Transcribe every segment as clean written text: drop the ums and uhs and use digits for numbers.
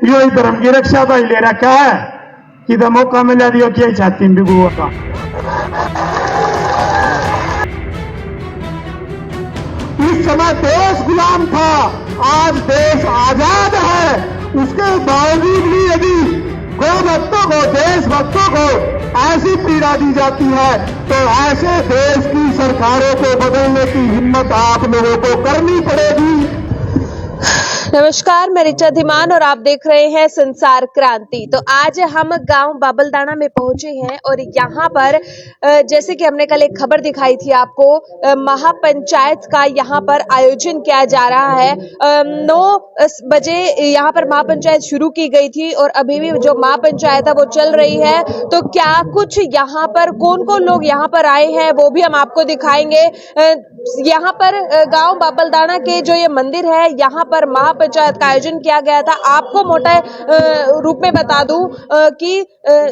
यो ही धर्म की रक्षा का ही ले रखा है कि तो मौका मिला दियो क्या चाहती बिगुआ का। इस समय देश गुलाम था, आज देश आजाद है। उसके बावजूद भी यदि गौ भक्तों को, देशभक्तों को ऐसी पीड़ा दी जाती है तो ऐसे देश की सरकारों को बदलने की हिम्मत आप लोगों को करनी पड़ेगी। नमस्कार, मैं ऋचा धीमान और आप देख रहे हैं संसार क्रांति। तो आज हम गांव बाबलदाना में पहुंचे हैं और यहाँ पर जैसे कि हमने कल एक खबर दिखाई थी आपको, महापंचायत का यहाँ पर आयोजन किया जा रहा है। 9 बजे यहाँ पर महापंचायत शुरू की गई थी और अभी भी जो महापंचायत है वो चल रही है। तो क्या कुछ यहाँ पर कौन कौन लोग यहाँ पर आए हैं वो भी हम आपको दिखाएंगे। यहाँ पर गांव बाबलदाना के जो ये मंदिर है, यहाँ पर महापंचायत का आयोजन किया गया था। आपको मोटा रूप में बता दूं कि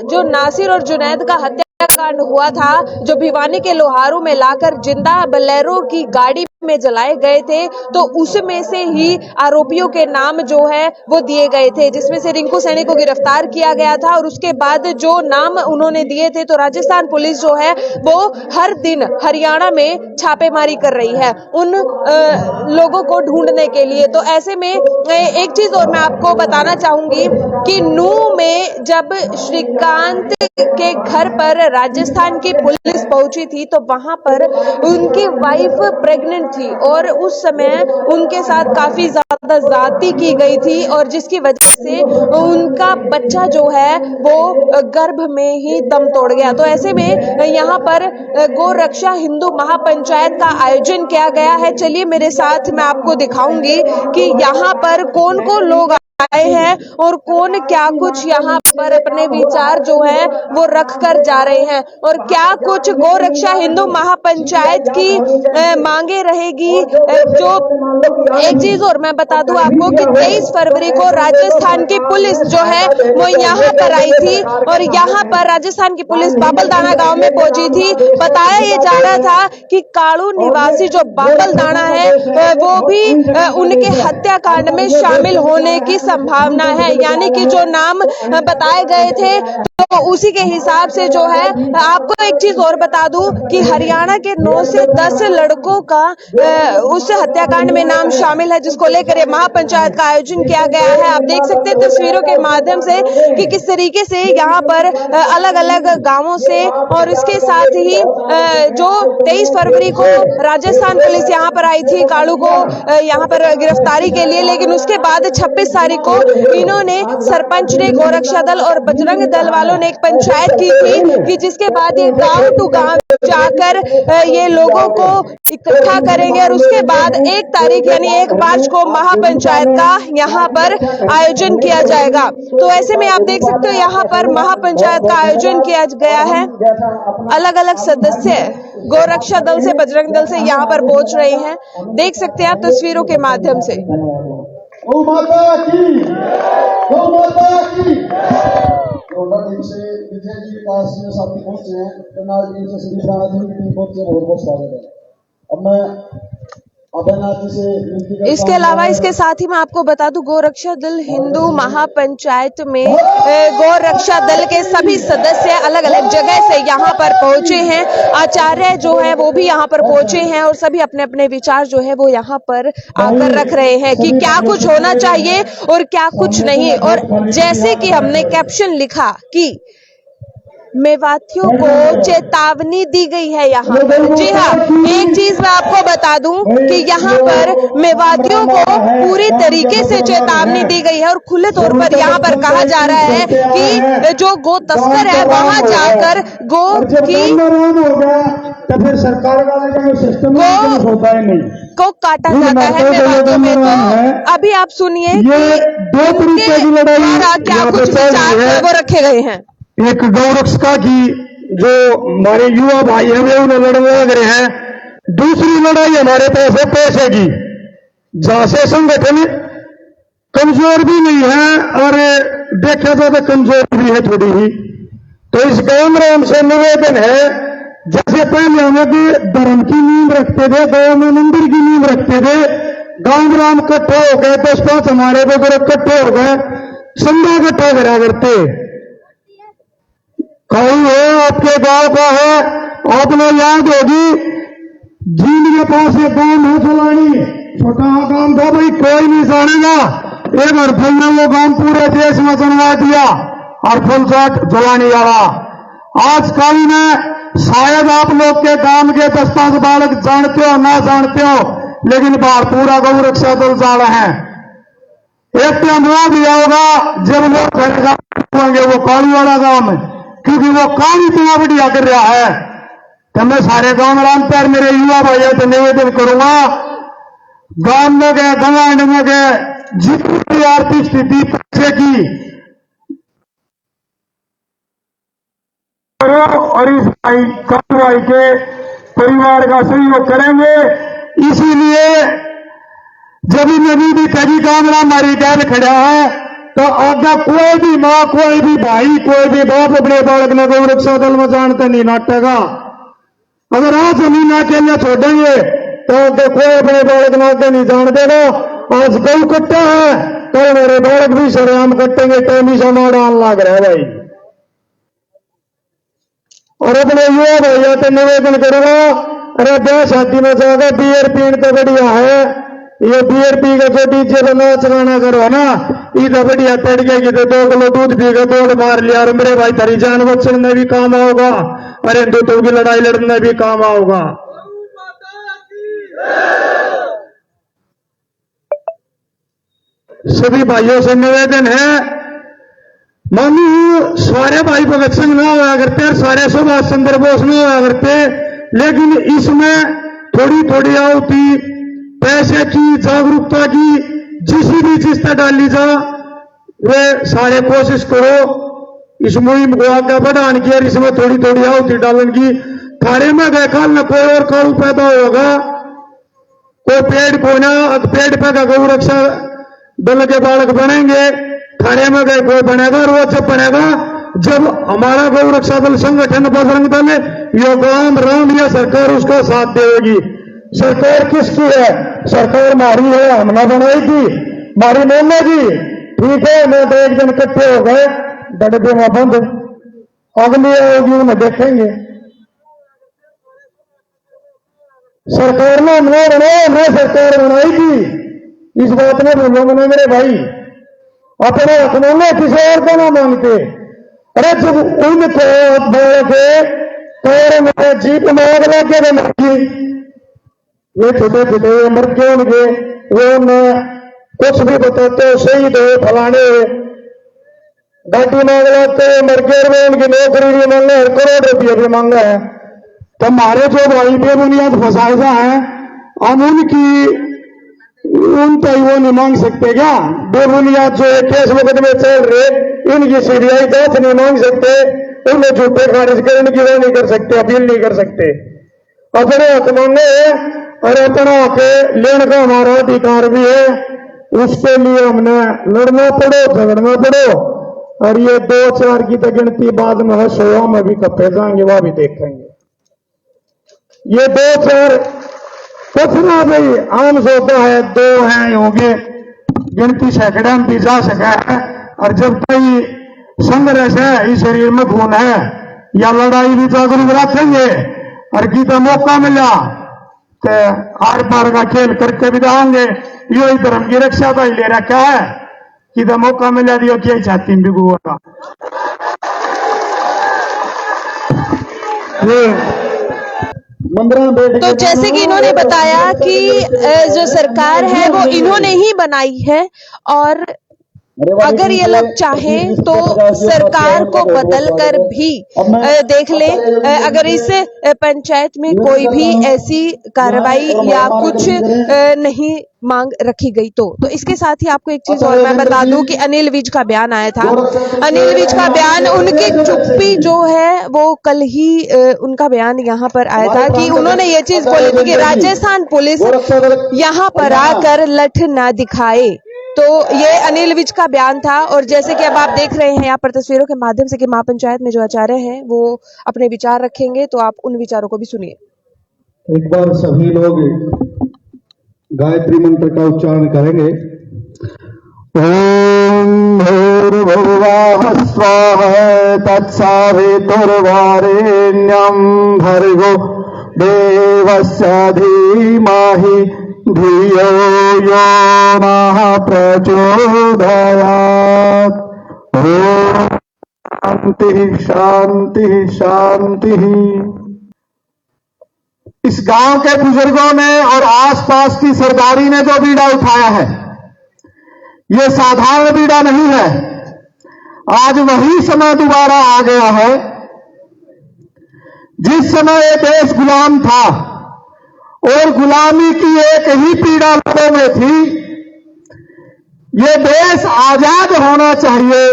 जो नासिर और जुनैद का हत्याकांड हुआ था, जो भिवानी के लोहारू में लाकर जिंदा बोलेरो की गाड़ी में जलाए गए थे, तो उसमें से ही आरोपियों के नाम जो है वो दिए गए थे, जिसमें से रिंकू सैनी को गिरफ्तार किया गया था। और उसके बाद जो नाम उन्होंने दिए थे, तो राजस्थान पुलिस जो है वो हर दिन हरियाणा में छापेमारी कर रही है उन लोगों को ढूंढने के लिए। तो ऐसे में एक चीज और मैं आपको बताना चाहूंगी कि नूह में जब श्रीकांत के घर पर राजस्थान की पुलिस पहुंची थी, तो वहां पर उनकी वाइफ प्रेग्नेंट थी और उस समय उनके साथ काफी ज्यादा ज्यादती की गई थी और जिसकी वजह से उनका बच्चा जो है वो गर्भ में ही दम तोड़ गया। तो ऐसे में यहाँ पर गौ रक्षा हिंदू महापंचायत का आयोजन किया गया है। चलिए मेरे साथ, मैं आपको दिखाऊंगी कि यहाँ पर कौन कौन लोग आए हैं और कौन क्या कुछ यहाँ पर अपने विचार जो है वो रख कर जा रहे हैं और क्या कुछ गौ रक्षा हिंदू महापंचायत की मांगे रहेगी। जो एक चीज और मैं बता दूं आपको कि 23 फरवरी को राजस्थान की पुलिस जो है वो यहाँ पर आई थी और यहाँ पर राजस्थान की पुलिस बाबलदाना गांव में पहुंची थी। बताया ये जा रहा था कि काड़ू निवासी जो बाबलदाना है वो भी उनके हत्याकांड में शामिल होने की संभावना है, यानी कि जो नाम बताए गए थे तो उसी के हिसाब से जो है। आपको एक चीज और बता दूं कि हरियाणा के 9 से 10 लड़कों का उस हत्याकांड में नाम शामिल है, जिसको लेकर ये महापंचायत का आयोजन किया गया है। आप देख सकते हैं तस्वीरों के माध्यम से कि किस तरीके से यहाँ पर अलग अलग गांवों से और इसके साथ ही जो 23 फरवरी को राजस्थान पुलिस यहाँ पर आई थी काड़ू को यहाँ पर गिरफ्तारी के लिए, लेकिन उसके बाद 26 तारीख को इन्होंने सरपंच ने, गोरक्षा दल और बजरंग दल वालों ने एक पंचायत की थी कि जिसके बाद ये गांव टू गांव जाकर ये लोगों को इकट्ठा करेंगे और उसके बाद 1 तारीख यानी 1 मार्च को महापंचायत का यहाँ पर आयोजन किया जाएगा। तो ऐसे में आप देख सकते हो यहाँ पर महापंचायत का आयोजन किया गया है। अलग अलग सदस्य गोरक्षा दल से, बजरंग दल से यहाँ पर पहुंच रहे हैं, देख सकते हैं आप तस्वीरों के माध्यम से। गौ माता की, गौ माता की। टीम से विजय जी विकास जी साथी पहुंचे हैं, करनाल टीम से श्री राणा जी की टीम पहुंचे, बहुत बहुत स्वागत है। अब मैं इसके अलावा इसके साथ ही मैं आपको बता दूं, गोरक्षा दल हिंदू महापंचायत में गोरक्षा दल के सभी सदस्य अलग अलग जगह से यहाँ पर पहुंचे हैं। आचार्य जो है वो भी यहाँ पर पहुंचे हैं और सभी अपने अपने विचार जो है वो यहाँ पर आकर रख रहे हैं कि क्या कुछ होना चाहिए और क्या कुछ नहीं। और जैसे कि हमने कैप्शन लिखा कि मेवातियों को चेतावनी दी गई है यहाँ पर। जी हाँ, एक चीज मैं आपको बता दूं कि यहाँ पर मेवातियों को पूरी तरीके से चेतावनी दी गई है और खुले तौर पर यहाँ पर कहा जा रहा है कि जो गो तस्कर है वहां जाकर गो की तो फिर सरकार का सिस्टम होता है नहीं को काटा जाता है मेवातियों में। तो अभी आप सुनिए दो तरीके की लड़ाई क्या कुछ विचार वो रखे गए हैं। एक गौरक्षा की जो हमारे युवा भाई हैं वे उन्हें लड़ने लग रहे हैं। दूसरी लड़ाई हमारे पास है पैसे की, जहां से संगठन कमजोर भी नहीं है और देखा जाए तो कमजोर भी है थोड़ी ही। तो इस गांव में हमसे निवेदन है, जैसे पहले हम धर्म की नींव रखते थे, गांव में मंदिर की नींव रखते थे, गांव ग्राम इकट्ठे हो गए, 10-5 हमारे वगैरह इकट्ठे हो गए, संदा इकट्ठा करा करते। कहीं है आपके गांव का है, आपने याद होगी जिनके पास एक गांव है फलानी, छोटा काम था भाई, कोई नहीं जानेगा। एक हरफल ने वो गांव पूरे देश में जनवा दिया, हरफल चाट जलानी वाला। आजकल में शायद आप लोग के गांव के 10-5 बालक जानते हो ना जानते हो, लेकिन बाहर पूरा गौ रक्षा दल जा रहे हैं। एक टाइम वो भी होगा जब लोग होंगे वो काली वाला गांव में, क्योंकि वो काम इतना बढ़िया कर रहा है। तो मैं सारे गांव में पैर मेरे युवा भाइयों से निवेदन करूंगा, गांव में गए, गवांड में गए, जितनी आर्थिक स्थिति पैसे की और इस भाई के परिवार का सहयोग करेंगे। इसीलिए जब नदी भी कभी कामरा हमारी गैर खड़ा है, तो आगे कोई भी माँ, कोई भी भाई, कोई भी बाप अपने बालक ने गौ रक्षा दल में जानते नहीं नाटेगा। अगर आज जमीन अकेले छोड़ेंगे तो आगे कोई अपने बालक नाते नहीं जान देगा। आज गौ कट्टा है तो मेरे बालक भी शरेआम कटेंगे, टेमी समा डाल लाग रहा है भाई। और अपने युवा भैया तो निवेदन करूंगा, अरे ब्याह शादी में जाकर बियर पीण तो बढ़िया है, ये बियर पी के जो डीजे पर नाच गाना करो ना, इधर बढ़िया तड़के की तो 2 किलो दूध पी के दौड़ मार लिया। और मेरे भाई तेरी जान बचने में भी काम आओगा, और हिंदुत्व की लड़ाई लड़ने में भी काम आओगा। सभी भाइयों से निवेदन है, मानो सारे भाई भगत सिंह ना हुआ करते, सारे सुभाष चंद्र बोस ना हुआ करते, लेकिन इसमें थोड़ी थोड़ी आहुति पैसे की, जागरूकता की, जिसी भी चीज पर डाली जा, वे सारे कोशिश करो इस मुहिम को आगे बढ़ाने की, और इसमें थोड़ी थोड़ी आहुति डालने की। थारे में गए काल न कोई और काल पैदा होगा, कोई पेड़ कोना पेड़ पैदा गौ रक्षा दल के बालक बनेंगे, थाने में गए कोई बनेगा। और वो जब बनेगा जब हमारा गौ रक्षा दल संगठन बजरंग दल यो गांव राम या सरकार उसका साथ देगी। सरकार किसकी है? सरकार हमारी है, हमने बनाई थी, हमारी मोहल्ला जी, ठीक है। मैं तो एक दिन इकट्ठे हो गए डब्बे में बंद, अगली आएगी उन्हें देखेंगे। सरकार ने हमने बनाया, मैं सरकार बनाई थी, इस बात में भूलो मनो मेरे भाई। अपने हकमों में किसी और को ना मांगते। अरे जब उनको बोल के पैर में जीप मांग लगे तो मांगी, ये छोटे छोटे मर गए उनके, वो कुछ भी बताते शहीद हो फलाने, गाड़ी मांग लाते मर गए, वो उनकी नौकरी भी मांग रहे, करोड़ रुपये भी मांगा है। तो हमारे जो भाई बेबुनियाद फसायदा है, हम उन पर वो नहीं मांग सकते क्या? बेबुनियाद जो केस मुकदमे चल रहे, इनकी सीबीआई जांच नहीं मांग सकते, उन्हें झूठे खारिज करने की वो नहीं कर सकते, अपील नहीं कर सकते। अपने हक मांगे और अपना के लेने का हमारा अधिकार भी है, उसके लिए हमने लड़ना पड़ो, झगड़ना पड़ो। और ये 2-4 की तो गिनती बाद में है, 100 में भी कपे जाएंगे, वह भी देखेंगे। ये 2-4 कुछ ना भाई आम सोता है, 2 हैं होंगे, गिनती सैकड़े में भी जा सका है। और जब कोई संघर्ष है, इस शरीर में खून है, या लड़ाई भी जागरूक रखेंगे, और गीता मौका मिला तो आर पार का खेल करके भी जाएंगे। यो धर्म की रक्षा का ही ले रखा है कि तो मौका मिला दियो क्या छाती में बिगुआ का। तो जैसे कि इन्होंने बताया कि जो सरकार है वो इन्होंने ही बनाई है, और अगर ये लोग चाहें तो सरकार को बदल कर भी देख ले। अगर इस पंचायत में कोई भी ऐसी कार्रवाई या कुछ नहीं मांग रखी गई तो इसके साथ ही आपको एक चीज और मैं बता दूं कि अनिल विज का बयान आया था। अनिल विज का बयान, उनकी चुप्पी जो है वो कल ही उनका बयान यहाँ पर आया था कि उन्होंने ये चीज बोली थी कि राजस्थान पुलिस यहाँ पर आकर लठ ना दिखाए। तो ये अनिल विज का बयान था। और जैसे कि अब आप देख रहे हैं यहाँ पर तस्वीरों के माध्यम से कि महापंचायत में जो आचार्य हैं वो अपने विचार रखेंगे, तो आप उन विचारों को भी सुनिए। एक बार सभी लोग गायत्री मंत्र का उच्चारण करेंगे। ओम भुर्भुवः स्वः तत्सवितुर्वरेण्यं भर्गो देवस्य धीमहि धियो यो नः प्रचोदयात्। ओम शांति शांति शांति। इस गांव के बुजुर्गों ने और आसपास की सरदारी ने जो बीड़ा उठाया है, ये साधारण बीड़ा नहीं है। आज वही समय दोबारा आ गया है जिस समय ये देश गुलाम था और गुलामी की एक ही पीड़ा लोगों में थी। ये देश आजाद होना चाहिए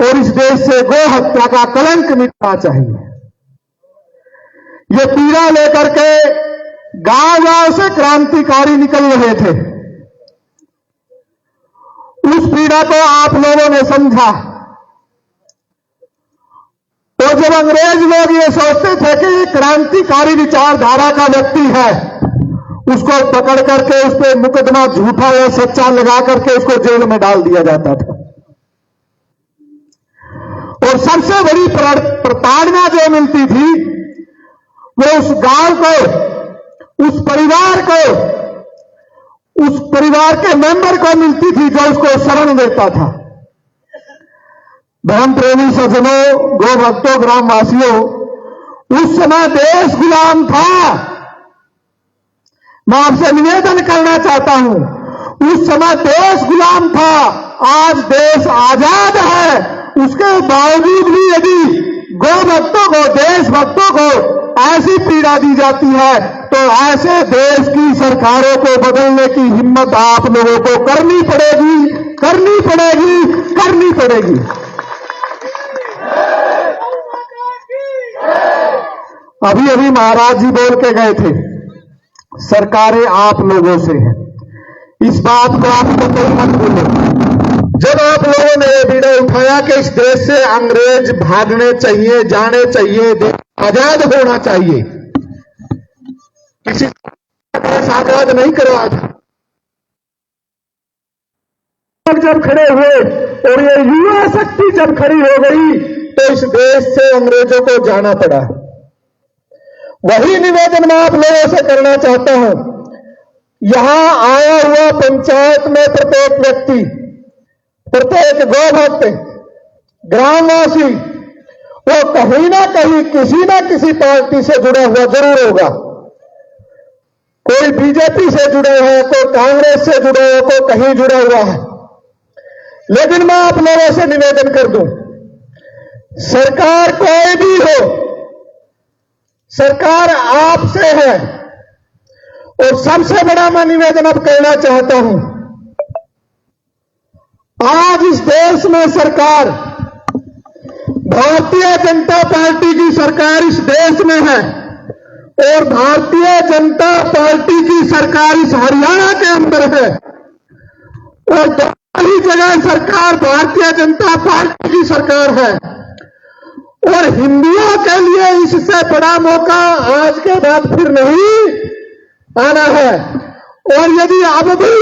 और इस देश से गो हत्या का कलंक मिटना चाहिए। ये पीड़ा लेकर के गांव-गांव से क्रांतिकारी निकल रहे थे। उस पीड़ा को आप लोगों ने समझा। तो जब अंग्रेज लोग ये सोचते थे कि क्रांतिकारी विचारधारा का व्यक्ति है, उसको पकड़ करके उस पर मुकदमा झूठा या सच्चा लगा करके उसको जेल में डाल दिया जाता था। और सबसे बड़ी प्रताड़ना जो मिलती थी वो उस गांव को, उस परिवार के मेंबर को मिलती थी जो उसको शरण देता था। धर्म प्रेमी सज्जनों, गो भक्तों, ग्रामवासियों, उस समय देश गुलाम था। मैं आपसे निवेदन करना चाहता हूं, उस समय देश गुलाम था, आज देश आजाद है। उसके बावजूद भी यदि गो भक्तों को, देशभक्तों को ऐसी पीड़ा दी जाती है तो ऐसे देश की सरकारों को बदलने की हिम्मत आप लोगों को करनी पड़ेगी, करनी पड़ेगी, करनी पड़ेगी। अभी अभी महाराज जी बोल के गए थे, सरकारें आप लोगों से हैं। इस बात को आप कोई मत भूलें। जब आप लोगों ने ये बीड़ा उठाया कि इस देश से अंग्रेज भागने चाहिए, जाने चाहिए, देश आजाद होना चाहिए, किसी देश आजाद नहीं करवा था। जब खड़े हुए और ये युवा शक्ति जब खड़ी हो गई तो इस देश से अंग्रेजों को जाना पड़ा। वही निवेदन मैं आप लोगों से करना चाहता हूं। यहां आया हुआ पंचायत में प्रत्येक व्यक्ति, प्रत्येक गौ भक्त, ग्रामवासी, वो कहीं ना कहीं किसी ना किसी पार्टी से जुड़ा हुआ जरूर होगा। कोई बीजेपी से जुड़ा है, कोई कांग्रेस से जुड़ा है, कोई कहीं जुड़ा हुआ है। लेकिन मैं आप लोगों से निवेदन कर दूं, सरकार कोई भी हो, सरकार आपसे है। और सबसे बड़ा मैं निवेदन अब करना चाहता हूं, आज इस देश में सरकार, भारतीय जनता पार्टी की सरकार इस देश में है और भारतीय जनता पार्टी की सरकार इस हरियाणा के अंदर है और दोनों जगह सरकार भारतीय जनता पार्टी की सरकार है। और हिंदुओं के लिए इससे बड़ा मौका आज के बाद फिर नहीं आना है। और यदि अब भी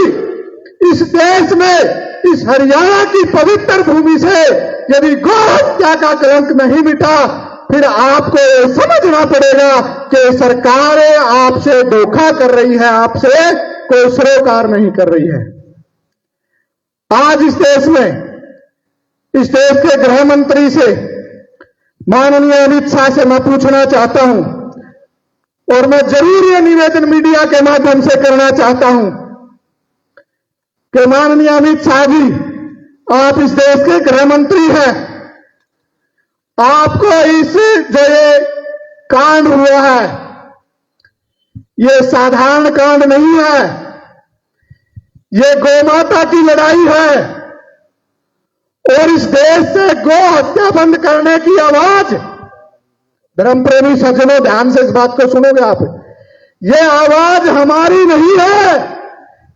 इस देश में, इस हरियाणा की पवित्र भूमि से यदि गौ हत्या का कलंक नहीं मिटा, फिर आपको समझना पड़ेगा कि सरकारें आपसे धोखा कर रही है, आपसे कोई सरोकार नहीं कर रही है। आज इस देश में, इस देश के गृह मंत्री से, माननीय अमित शाह से मैं पूछना चाहता हूं और मैं जरूर ये निवेदन मीडिया के माध्यम से करना चाहता हूं कि माननीय अमित शाह जी, आप इस देश के गृह मंत्री हैं। आपको इस जो ये कांड हुआ है, ये साधारण कांड नहीं है, ये गौमाता की लड़ाई है और इस देश से गौ हत्या बंद करने की आवाज, धर्म प्रेमी सज्जनों ध्यान से इस बात को सुनोगे आप, ये आवाज हमारी नहीं है,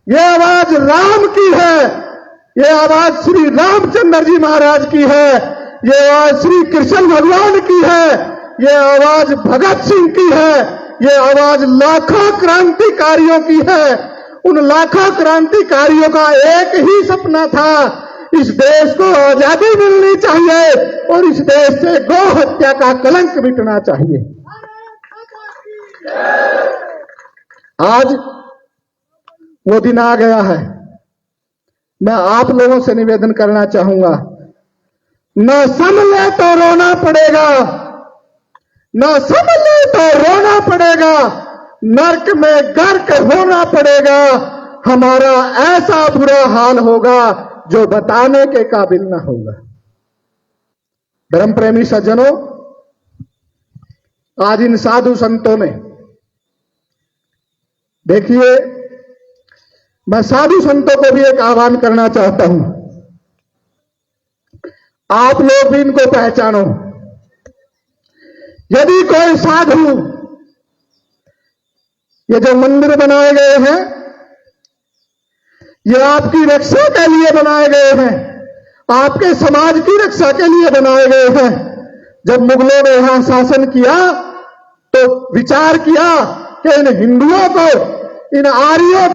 ये आवाज राम की है, ये आवाज श्री रामचंद्र जी महाराज की है, ये आवाज श्री कृष्ण भगवान की है, ये आवाज भगत सिंह की है, ये आवाज लाखों क्रांतिकारियों की है। उन लाखों क्रांतिकारियों का एक ही सपना था, इस देश को आजादी मिलनी चाहिए और इस देश से गौ हत्या का कलंक मिटना चाहिए। आज वो दिन आ गया है। मैं आप लोगों से निवेदन करना चाहूंगा, न संभले तो रोना पड़ेगा, न संभले तो रोना पड़ेगा, नर्क में गर्क होना पड़ेगा। हमारा ऐसा बुरा हाल होगा जो बताने के काबिल न होगा। धर्म प्रेमी सज्जनों, आज इन साधु संतों ने, देखिए, मैं साधु संतों को भी एक आह्वान करना चाहता हूं, आप लोग भी इनको पहचानो। यदि कोई साधु, ये जो मंदिर बनाए गए हैं, ये आपकी रक्षा के लिए बनाए गए हैं, आपके समाज की रक्षा के लिए बनाए गए हैं। जब मुगलों ने यहां शासन किया तो विचार किया कि इन हिंदुओं को, इन आर्यों